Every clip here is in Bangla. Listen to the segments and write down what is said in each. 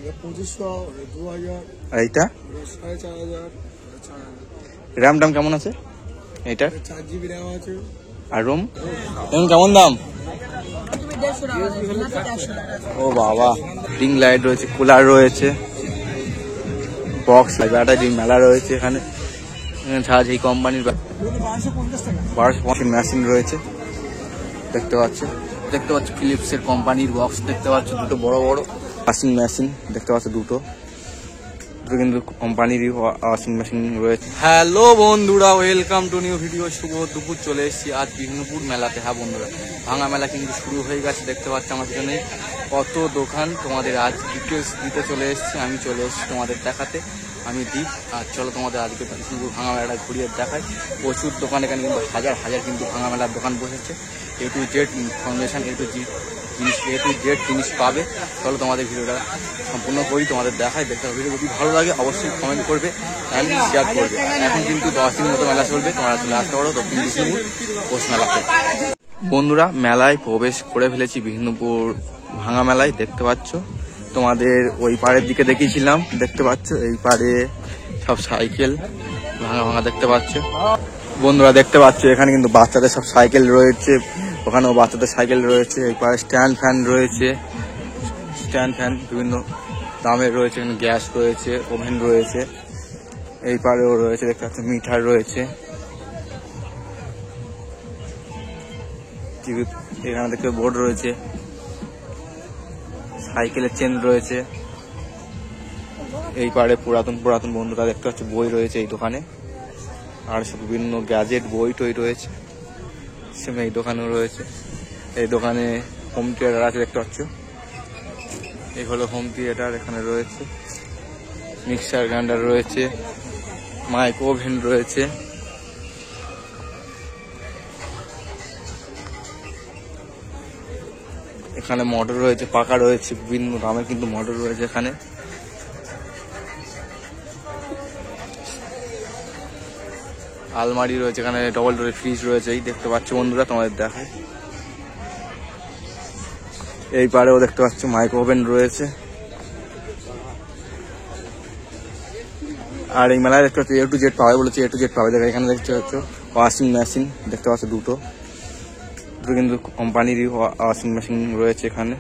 2500, 2000, আর এইটা 4500, 4000। র্যাম টাম কেমন আছে এইটা? 4 GB র্যাম আছে। আর রোম কেমন দাম? ও বাবা, রিং লাইট রয়েছে, কুলার রয়েছে, বক্স ব্যাটারি মেলা রয়েছে এখানে। ছাড়া এই কোম্পানির 1250 মেশিন রয়েছে দেখতে পাচ্ছ ফিলিপস এর কোম্পানির বক্স দেখতে পাচ্ছ, দুটো বড় বড় ওয়াশিং মেশিন দেখতে পাচ্ছ, দুটো কিন্তু কোম্পানির ওয়াশিং মেশিন রয়েছে। হ্যালো বন্ধুরা, ওয়েলকাম টু নিউ ভিডিও। শুভ দুপুর, চলে এসেছি আজ বিষ্ণুপুর মেলাতে। হ্যাঁ বন্ধুরা, ভাঙা মেলা কিন্তু শুরু হয়ে গেছে, দেখতে পাচ্ছ আমার পিছনে কত দোকান। তোমাদের আজ ডিটেলস দিতে চলে এসেছি, আমি চলে এসেছি তোমাদের দেখাতে। আমি দীপ, আর চলো তোমাদের আজকে বিষ্ণুপুর ভাঙা মেলাটা ঘুরিয়ে দেখাই। প্রচুর দোকান এখানে, কিন্তু হাজার হাজার কিন্তু ভাঙা মেলার দোকান বসেছে। A to Z information, A to Z জিনিস পাবে। চলো তোমাদের ভিডিওটা সম্পূর্ণ করি, তোমাদের দেখাই। দেখতে হবে, ভিডিও যদি ভালো লাগে অবশ্যই কমেন্ট করবে অ্যান্ড শেয়ার করবে। এখন কিন্তু 10 দিন মতো মেলা চলবে, তোমরা চলে আসতে পারো দক্ষিণ বিষ্ণুপুর পৌষ মেলাতে। বন্ধুরা, মেলায় প্রবেশ করে ফেলেছি, বিষ্ণুপুর ভাঙা মেলায়। দেখতে পাচ্ছ তোমাদের ওই পাড়ের দিকে দেখিয়েছিলাম, দেখতে পাচ্ছ এই পাড়ে সব সাইকেল ভাঙা দেখতে পাচ্ছ বন্ধুরা। দেখতে পাচ্ছ এখানে কিন্তু বাচ্চাদের সব সাইকেল রয়েছে, ওখানেও বাচ্চাদের সাইকেল রয়েছে। এই পাশে স্ট্যান্ড ফ্যান রয়েছে, বিভিন্ন দামের রয়েছে। এখানে গ্যাস রয়েছে, ওভেন রয়েছে, এই পারেও রয়েছে দেখতে পাচ্ছ মিটার রয়েছে। এখানে দেখতে বোর্ড রয়েছে, সাইকেলের চেন রয়েছে। এই পারে পুরাতন বন্ধুরা দেখতে পাচ্ছ বই রয়েছে এই দোকানে, আর সব বিভিন্ন গ্যাজেট বই টই রয়েছে। এই দোকানেও রয়েছে। এই দোকানে হোম থিয়েটার আছে দেখতে পাচ্ছ, এই হলো হোম থিয়েটার। এখানে রয়েছে মিক্সার গ্রাইন্ডার রয়েছে, মাইক ওভেন রয়েছে। এখানে মোটর রয়েছে, পাকা রয়েছে, বিভিন্ন দামের কিন্তু মোটর রয়েছে এখানে। আলমারি রয়েছে, এখানে ডবল ডোরের ফ্রিজ রয়েছে, এই দেখতে পাচ্ছ বন্ধুরা, তোমাদের দেখায়। এই পারেও দেখতে পাচ্ছ মাইক্রো ওভেন রয়েছে। আর এই মেলায় দেখতে পাচ্ছ A to Z পাবে বলেছে, A to Z পাবে। দেখো এখানে দেখতে পাচ্ছ ওয়াশিং মেশিন দেখতে পাচ্ছ, দুটো কিন্তু কোম্পানিরই ওয়াশিং মেশিন রয়েছে এখানে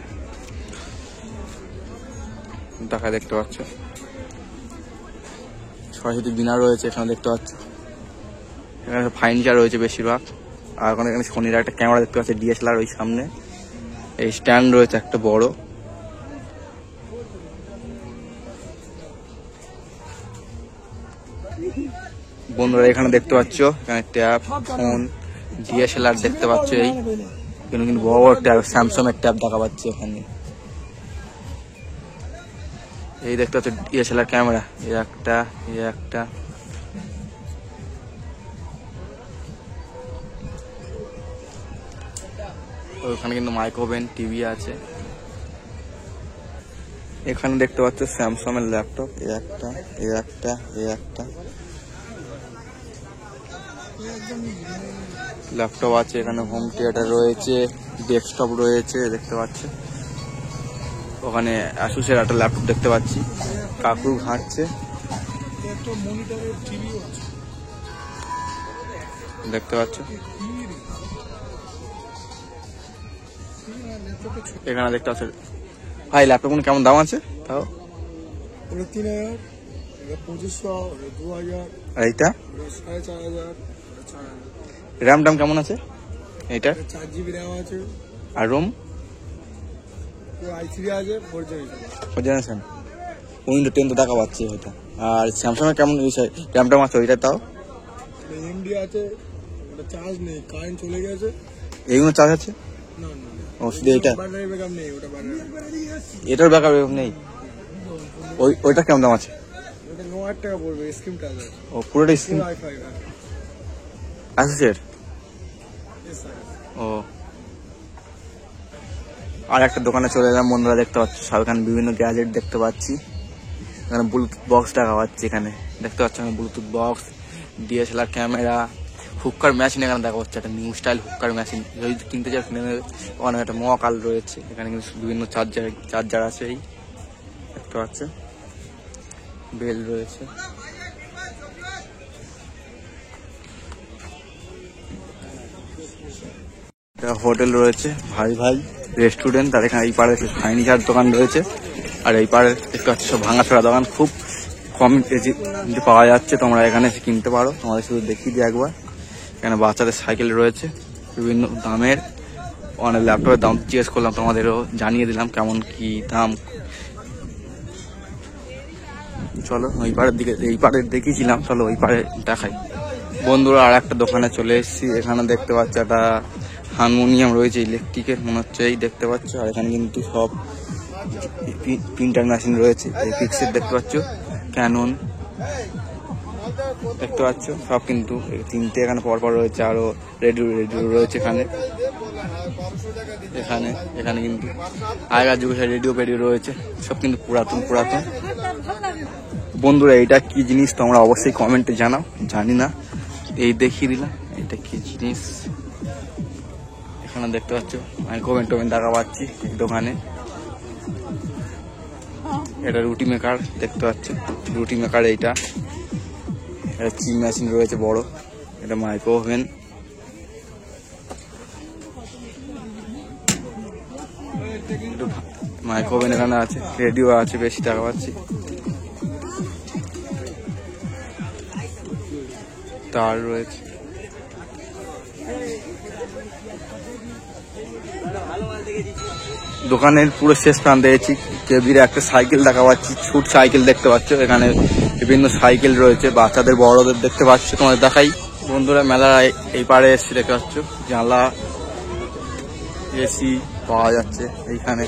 দেখতে পাচ্ছ। সরস্বতী বিনা রয়েছে এখানে দেখতে পাচ্ছ। এখানে ফার্নিচার রয়েছে বেশিরভাগ। আর এখানে সোনির একটা ক্যামেরা দেখতে পাচ্ছি, DSLR ওই সামনে। এই স্ট্যান্ড রয়েছে একটা বড়। বন্ধুরা এখানে দেখতে পাচ্ছ, এখানে ট্যাব, ফোন, DSLR দেখতে পাচ্ছ। এই কিন্তু বড় বড় ট্যাব, স্যামসাং এর ট্যাব দেখা পাচ্ছে এখানে। এই দেখতে পাচ্ছ DSLR ক্যামেরা, এই একটা ওখানে কিন্তু মাইক্রো ওভেন, টিভি আছে। এখানে দেখতে পাচ্ছ স্যামসাং এর ল্যাপটপ, একটা ল্যাপটপ আছে। এখানে হোম থিয়েটার রয়েছে, ডেস্কটপ রয়েছে দেখতে পাচ্ছ। ওখানে আসুসের একটা ল্যাপটপ দেখতে পাচ্ছি, কাকু ঘাঁটছে দেখতে পাচ্ছ। এখানে দেখতে পাচ্ছ ভাই ল্যাপটপ কেমন দাম আছে তাও? 3000, 2500, 2000, আর এইটা 4500, 4000। র্যাম টাম কেমন আছে এইটা? 4 GB র্যাম আছে। আর রোম i3 আছে, 4 জেনারেশন, উইন্ডো 10 তো দেখা পাচ্ছে ওইটা। আর স্যামসাং এর কেমন র্যাম টাম আছে ওইটা? তাও AMD আছে, ওটা চার্জ নেই, কারেন্ট চলে গেছে। এইগুলো চার্জ আছে না, ও শুধু এইটা? ব্যাটারি ব্যাকআপ নেই, ওটা এটার ব্যাকআপ নেই। ওইটা কেমন দাম আছে? ওটা 9000 টাকা পড়বে, স্ক্রিন টাচ আছে। ও পুরোটা স্ক্রিন i5 আসুসের। ও আর একটা দোকানে চলে এলাম বন্ধুরা, দেখতে পাচ্ছ এখানে বিভিন্ন গ্যাজেট দেখতে পাচ্ছি। এখানে ব্লুটুথ বক্স দেখা পাচ্ছে, এখানে দেখতে পাচ্ছ ব্লুটুথ বক্স, DSLR ক্যামেরা, হুক্কার মেশিন এখানে দেখা পাচ্ছে, একটা নিউ স্টাইল হুক্কার মেশিন। যদি কিনতে চাও কিনে নেবে। ওখানে একটা মকাল রয়েছে, এখানে কিন্তু বিভিন্ন চার্জার আছে। এই দেখতে দেখতে পাচ্ছ, বেল রয়েছে। হোটেল রয়েছে ভাই ভাই রেস্টুরেন্ট, তার এখানে এই পাড়ে ফার্নিচার দোকান রয়েছে, আর এই পাড়ে দেখতে পাচ্ছ সব ভাঙাচোরা দোকান, খুব কম কেজি পাওয়া যাচ্ছে। তোমরা এখানে এসে কিনতে পারো। তোমাদের শুধু দেখিয়ে দিই একবার, এখানে বাচ্চাদের সাইকেল রয়েছে বিভিন্ন দামের। অনেক ল্যাপটপের দাম জিজ্ঞেস করলাম, তোমাদেরও জানিয়ে দিলাম কেমন কি দাম। চলো ওই পাড়ের দিকে, এই পাড়ের দেখিয়েছিলাম, চলো ওই পাড়ে দেখাই। বন্ধুরা আর একটা দোকানে চলে এসেছি। এখানে দেখতে পাচ্ছ একটা হারমোনিয়াম রয়েছে ইলেকট্রিকের মনে হচ্ছে, এই দেখতে পাচ্ছ। আর এখানে কিন্তু সব প্রিন্টার মেশিন রয়েছে, এই পিক্সের দেখতে পাচ্ছ, ক্যানন দেখতে পাচ্ছ, সব কিন্তু তিনটে এখানে পরপর রয়েছে। আরো রেডিও রয়েছে এখানে। এখানে কিন্তু আগের যুগে রেডিও রয়েছে, সব কিন্তু পুরাতন। বন্ধুরা এটা কি জিনিস তোমরা অবশ্যই কমেন্টে জানাও, জানি না, এই দেখিয়ে দিলাম এটা কি জিনিস। এখানে দেখতে পাচ্ছ আমি কমেন্ট দেখা পাচ্ছি দোকানে। এটা রুটি মেকার দেখতে পাচ্ছ, রুটি মেকার। এইটা এটা চিপ মেশিন রয়েছে বড়, এটা মাইক্রো ওভেন। মাইক্রো ওভেন এখানে আছে, রেডিও আছে, বেশি টাকা পাচ্ছি। তার রয়েছে, দোকানের পুরো শেষ প্রান্তে এসেছি। কেবির একটা সাইকেল দেখা পাচ্ছি, ছুট সাইকেল দেখতে পাচ্ছ। এখানে বিভিন্ন সাইকেল রয়েছে, বাচ্চাদের বড়দের দেখতে পাচ্ছ। তোমাদের দেখাই বন্ধুরা, মেলার এই পাড়ে এসেছি, দেখতে পাচ্ছ জানলা এসি পাওয়া যাচ্ছে। এইখানে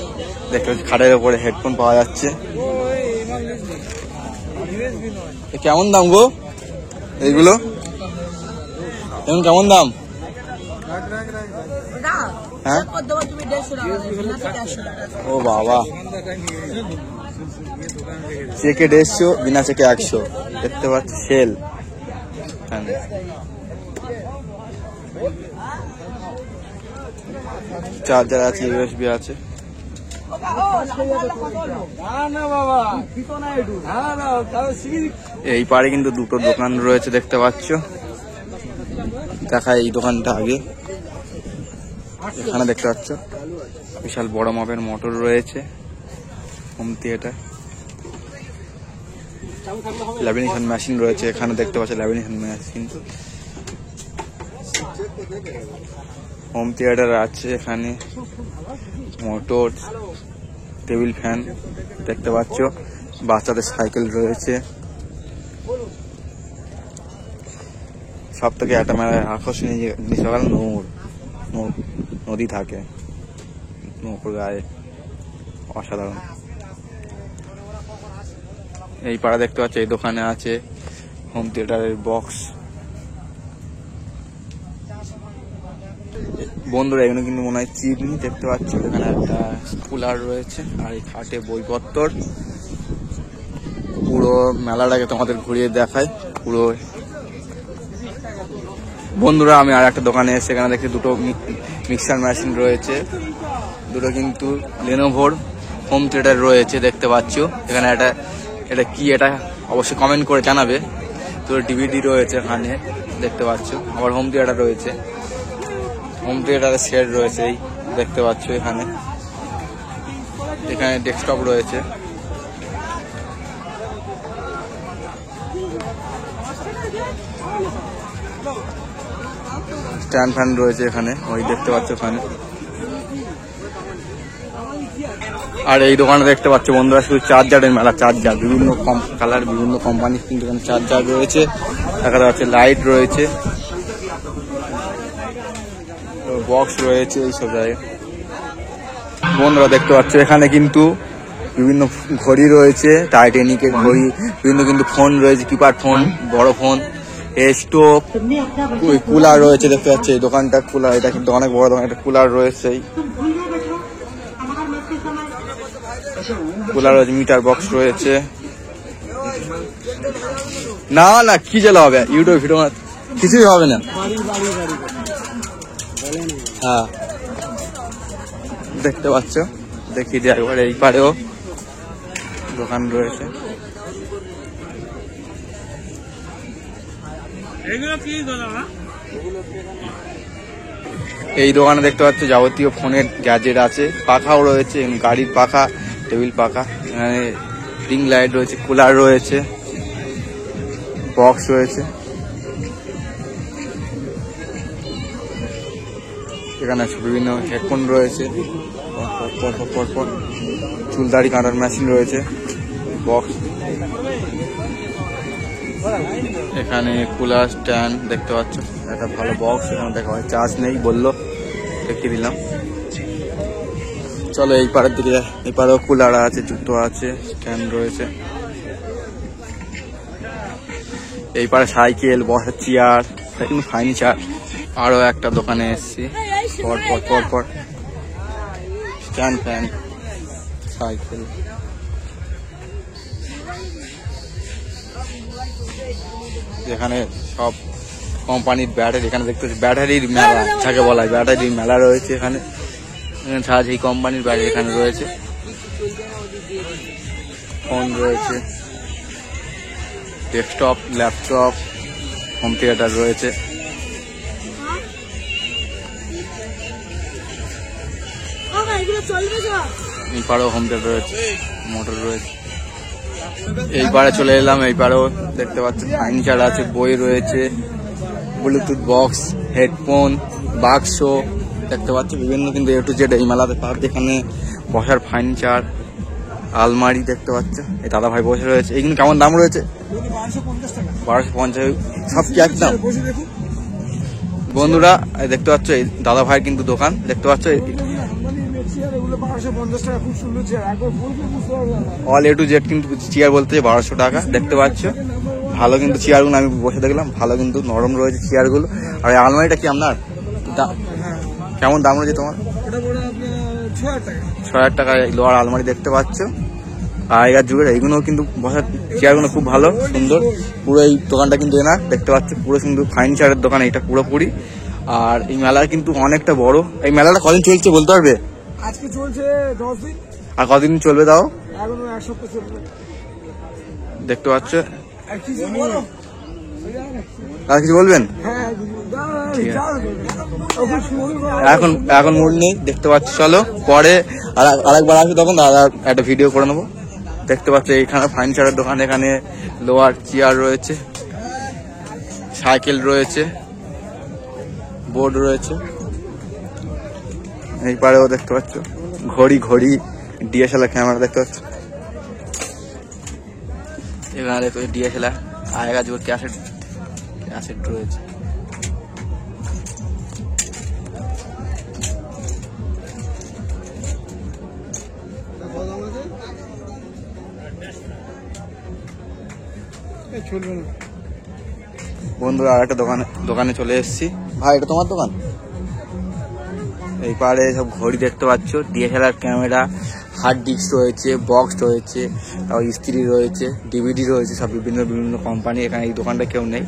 দেখতে পাচ্ছি খাটের ওপরে হেডফোন পাওয়া যাচ্ছে। কেমন দাম গো এইগুলো? এখন কেমন দাম? হ্যাঁ ও বাবা, চেকে 150, বিনা চেকে 100 দেখতে পাচ্ছি। সেল চার্জার আছে, ইউএসবি আছে। এই পারে কিন্তু দুটো দোকান রয়েছে দেখতে পাচ্ছ। দেখায় এই দোকানটা আগে। এখানে দেখতে পাচ্ছ বিশাল বড় মাপের মোটর রয়েছে, হোম থিয়েটার, ল্যামিনেশন মেশিন রয়েছে। এখানে দেখতে পাচ্ছ ল্যামিনেশন মেশিন, হোম থিয়েটার আছে এখানে, মোটর, টেবিল ফ্যান দেখতে পাচ্ছ। বাচ্চাদের সাইকেল রয়েছে। সব থেকে একটা আকর্ষণীয় জিনিস হল নদী থাকে নৌকোর গায়ে, অসাধারণ। এই পাড়া দেখতে পাচ্ছ এই দোকানে আছে হোম থিয়েটারের বক্স। বন্ধুরা এগুলো কিন্তু মনে হয় চিমনি দেখতে পাচ্ছ। এখানে একটা কুলার রয়েছে, আর এই খাটে বইপত্র। পুরো মেলাটাকে তোমাদের ঘুরিয়ে দেখায় পুরো। বন্ধুরা আমি আর একটা দোকানে এসে এখানে দেখি দুটো মিক্সার মেশিন রয়েছে, দুটো কিন্তু লেনোভোর হোম থিয়েটার রয়েছে দেখতে পাচ্ছ। এখানে এটা কি এটা অবশ্যই কমেন্ট করে জানাবে। তো ডিভিডি রয়েছে এখানে দেখতে পাচ্ছ, আবার হোম থিয়েটার রয়েছে, হোম থিয়েটারের সেট রয়েছে এই দেখতে পাচ্ছ। এখানে ডেস্কটপ রয়েছে। স্ট্যান্ড ফ্যান রয়েছে এখানে, ওই দেখতে পাচ্ছ ওখানে। আর এই দোকানে দেখতে পাচ্ছ বন্ধুরা শুধু চার্জারের মেলা, চার্জার বিভিন্ন কালার, বিভিন্ন কোম্পানি কিন্তু এখানে চার্জার রয়েছে দেখা যাচ্ছে। লাইট রয়েছে, বক্স রয়েছে এইসব জায়গায়। বন্ধুরা দেখতে পাচ্ছ এখানে কিন্তু বিভিন্ন ঘড়ি রয়েছে, টাইটানিকের ঘড়ি, বিভিন্ন কিন্তু ফোন রয়েছে, কিপ্যাড ফোন, বড় ফোন, স্টোভ, কুলার রয়েছে দেখতে পাচ্ছি। এই দোকানটা কুলার, এটা কিন্তু অনেক বড় দোকান। একটা কুলার রয়েছে, কুলার রয়েছে, মিটার বক্স রয়েছে। না না কি জেলা হবে, ইউটিউব ভিডিও কিছুই হবে না। হ্যাঁ দেখতে পাচ্ছ, দেখিয়ে দিই একবার। এই পারেও দোকান রয়েছে। এই দোকানে দেখতে পাচ্ছ যাবতীয় ফোনের গ্যাজেট আছে, পাখাও রয়েছে, গাড়ির পাখা, টেবিল পাখা, এখানে রিং লাইট রয়েছে, কুলার রয়েছে, বক্স রয়েছে। এখানে বিভিন্ন হেডফোন রয়েছে, পরপর চুল দাড়ি কাটার মেশিন রয়েছে, বক্স। এখানে কুলার স্ট্যান্ড দেখতে পাচ্ছ, একটা ভালো বক্স। এখানে দেখা হয় চার্জ নেই বললো, দেখতে দিলাম। চলো এই পাড়ের দিকে, এই পাড়েও কুলার আছে, জুতো আছে, স্ট্যান্ড রয়েছে। এই পাড়ে সাইকেল, বসার চেয়ার, ফার্নিচার। আরো একটা দোকানে এসছি, পর স্ট্যান্ড ফ্যান, সাইকেল। এখানে সব কোম্পানির ব্যাটারি, এখানে দেখতে পাচ্ছি ব্যাটারির মেলা, যাকে বলা হয় ব্যাটারির মেলা রয়েছে। এখানে ছাড় এই কোম্পানির ব্যাটারি এখানে রয়েছে, ফোন রয়েছে, ডেস্কটপ, ল্যাপটপ, হোম থিয়েটার রয়েছে। এই পাড়েও হোম থিয়েটার রয়েছে, মোটর রয়েছে। এই পাড়ে চলে এলাম, এই পাড়েও দেখতে পাচ্ছেন ফার্নিচার আছে, বই রয়েছে, ব্লুটুথ বক্স, হেডফোন, বাক্স দেখতে পাচ্ছি বিভিন্ন, কিন্তু A to Z এই মেলাতে পাবে। এখানে বসার ফার্নিচার, আলমারি দেখতে পাচ্ছ। এই দাদা ভাই বসে রয়েছে। এইগুলো কেমন দাম রয়েছে? 1250। সব কি একদম বন্ধুরা দেখতে পাচ্ছ, এই দাদা ভাইয়ের কিন্তু দোকান দেখতে পাচ্ছ। অল A to Z কিন্তু চেয়ার বলতে 1200 টাকা দেখতে পাচ্ছ। ভালো কিন্তু চেয়ারগুলো আমি বসে দেখলাম, ভালো কিন্তু নরম রয়েছে চেয়ারগুলো। আর এই আলমারিটা কি আপনার? কেমন দাম রয়েছে তোমার? 6000 টাকা লোহার আলমারি দেখতে পাচ্ছ। আগেকার যুগের এইগুলো কিন্তু বসার চেয়ারগুলো খুব ভালো সুন্দর। পুরো এই দোকানটা কিন্তু এনার দেখতে পাচ্ছ, পুরো কিন্তু ফার্নিচারের দোকান এটা পুরোপুরি। আর এই মেলা কিন্তু অনেকটা বড়। এই মেলাটা কদিন চলছে বলতে পারবে? আজকে চলছে 10 দিন। আর কদিন চলবে তাও? এখনো 1 সপ্তাহ চলবে দেখতে পাচ্ছ। আর কিছু বলবেন? এখন মুড নেই দেখতে পাচ্ছ। চলো পরে আরেকবার আসবে, তখন দাদা একটা ভিডিও করে নেবো। দেখতে পাচ্ছ এখানে ফার্নিচারের দোকান, এখানে লোহার চেয়ার রয়েছে, সাইকেল রয়েছে, বোর্ড রয়েছে। এই পারেও দেখতে পাচ্ছ ঘড়ি, DSLR ক্যামেরা দেখতে পাচ্ছ। এখানে দেখতে পাচ্ছ DSLR, আগেকার যুগের ক্যাসেট রয়েছে। বন্ধুরা আর একটা দোকানে চলে এসেছি। ভাই এটা তোমার দোকান? এই পারে সব ঘড়ি দেখতে পাচ্ছ, DSLR ক্যামেরা, হার্ড ডিস্ক রয়েছে, বক্স রয়েছে, তারপর ইস্ত্রি রয়েছে, DVD রয়েছে, সব বিভিন্ন কোম্পানি। এখানে এই দোকানটা কেউ নেই।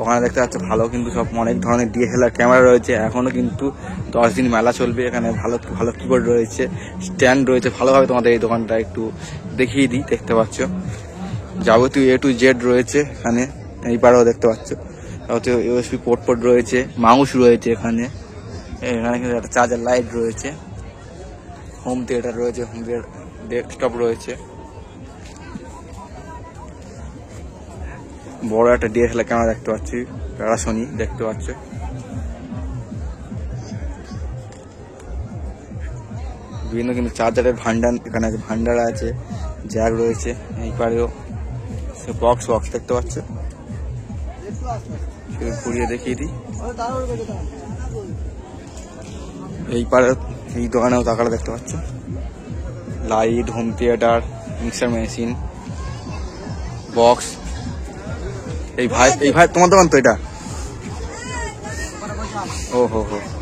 ওখানে দেখতে পাচ্ছ ভালো কিন্তু সব অনেক ধরনের DSLR ক্যামেরা রয়েছে। এখনো কিন্তু 10 দিন মেলা চলবে। এখানে ভালো কিবোর্ড রয়েছে, স্ট্যান্ড রয়েছে। ভালোভাবে তোমাদের এই দোকানটা একটু দেখিয়ে দিই। দেখতে পাচ্ছ যাবতীয় A to Z রয়েছে এখানে। এই পারেও দেখতে পাচ্ছ যাবতীয় USB পোর্ট রয়েছে, মাউস রয়েছে। এখানে কিন্তু একটা চার্জার লাইট রয়েছে, হোম থিয়েটার রয়েছে, হোম থিয়েটার ডেস্কটপ রয়েছে, বড় একটা DSLR ক্যামেরা দেখতে পাচ্ছি, প্যারাসোনি দেখতে পাচ্ছ। বিভিন্ন কিন্তু চার্জারের ভান্ডার এখানে আছে, ভান্ডার আছে, জ্যাক রয়েছে। এই পারেও বক্স দেখতে পাচ্ছ। ঘুরিয়ে দেখিয়ে দিই। এই পারে এই দোকানেও তাকালে দেখতে পাচ্ছ light, home theatre, mixer machine, box. এই ভাই তোমার দোকান তো এটা? ও হো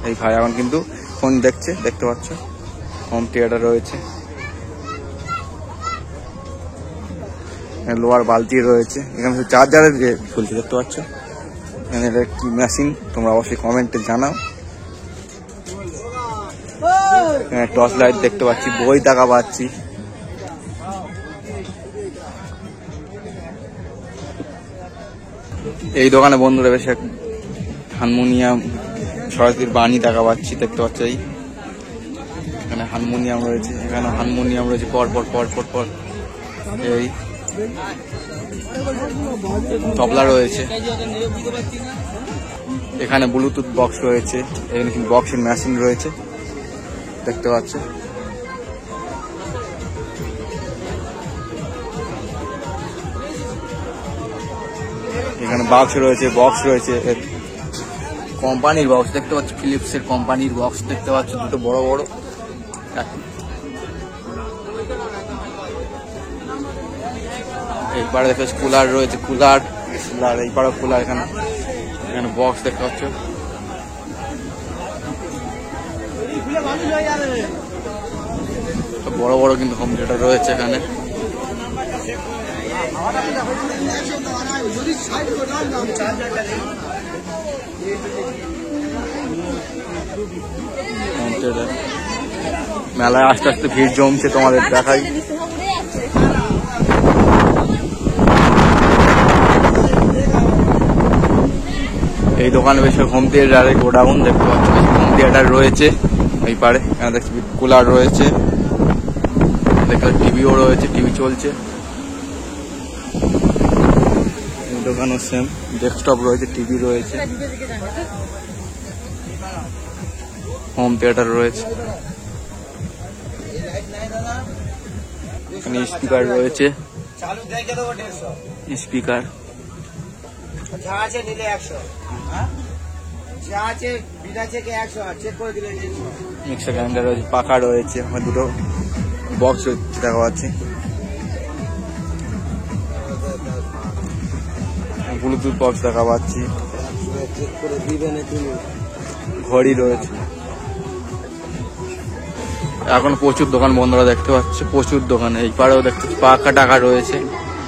এই ভাই এখন কিন্তু ফোন দেখছে দেখতে পাচ্ছ। হোম থিয়েটার রয়েছে, লোহার বালতি রয়েছে। এখানে চার্জারের খুলছে দেখতে পাচ্ছ। এখানে কি মেশিন তোমরা অবশ্যই কমেন্টে জানাও। টর্চ লাইট দেখতে পাচ্ছি, বই দেখা পাচ্ছি। এই দোকানে বন্ধুরা বেশ এক হারমোনিয়াম সরস্বতীর বাণী দেখা পাচ্ছি, দেখতে পাচ্ছ। এই এখানে হারমোনিয়াম রয়েছে, এখানে হারমোনিয়াম রয়েছে পর পর পর পর পর। এই তবলা রয়েছে, এখানে ব্লুটুথ বক্স রয়েছে, এখানে কিন্তু বক্সের মেশিন রয়েছে, দেখতে পাচ্ছ। এখানে বক্স রয়েছে কোম্পানির বক্স দেখতে পাচ্ছ, ফিলিপসের কোম্পানির বক্স দেখতে পাচ্ছ, দুটো বড় বড়। এইবারে দেখো কুলার রয়েছে, কুলার এইবারে কুলার, এখানে বক্স দেখতে পাচ্ছ। বড় বড় কিন্তু হোম থিয়েটার রয়েছে এখানে। মেলায় আস্তে আস্তে ভিড় জমছে, তোমাদের দেখাই। এই দোকানে বেশ হোম থিয়েটারের গোডাউন দেখতে পাচ্ছ, হোম থিয়েটার রয়েছে এই পারে। এখানে দেখছি কুলার রয়েছে, দেখতে টিভিও রয়েছে, টিভি চলছে। এই দোকানও সেম, ডেস্কটপ রয়েছে, টিভি রয়েছে, হোম থিয়েটার রয়েছে, এখানে স্পিকার রয়েছে, স্পিকার মিক্সার গ্রাইন্ডার রয়েছে, পাখা রয়েছে, আমার দুটো বক্স দেখা পাচ্ছি, ব্লুটুথ বক্স দেখা পাচ্ছি, ঘড়ি রয়েছে। এখন প্রচুর দোকান বন্ধুরা দেখতে পাচ্ছে, প্রচুর দোকান। এই পাড়েও দেখতে পাখা টাকা রয়েছে,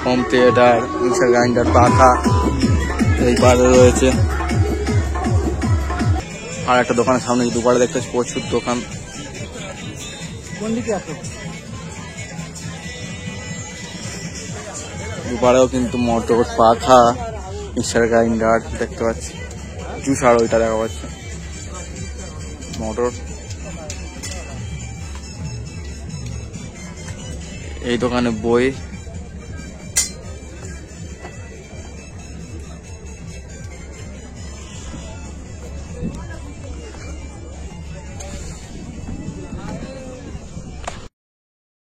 হোম থিয়েটার, মিক্সার গ্রাইন্ডার, পাখা এই পাড়ে রয়েছে। আর একটা দোকানের সামনে দুপারে দেখতে প্রচুর দোকান। দুপারেও কিন্তু মোটর, পাখা, মিক্সার গ্রাইন্ডার দেখতে পাচ্ছি, জুসার ওইটা দেখা পাচ্ছে, মোটর। এই দোকানে বই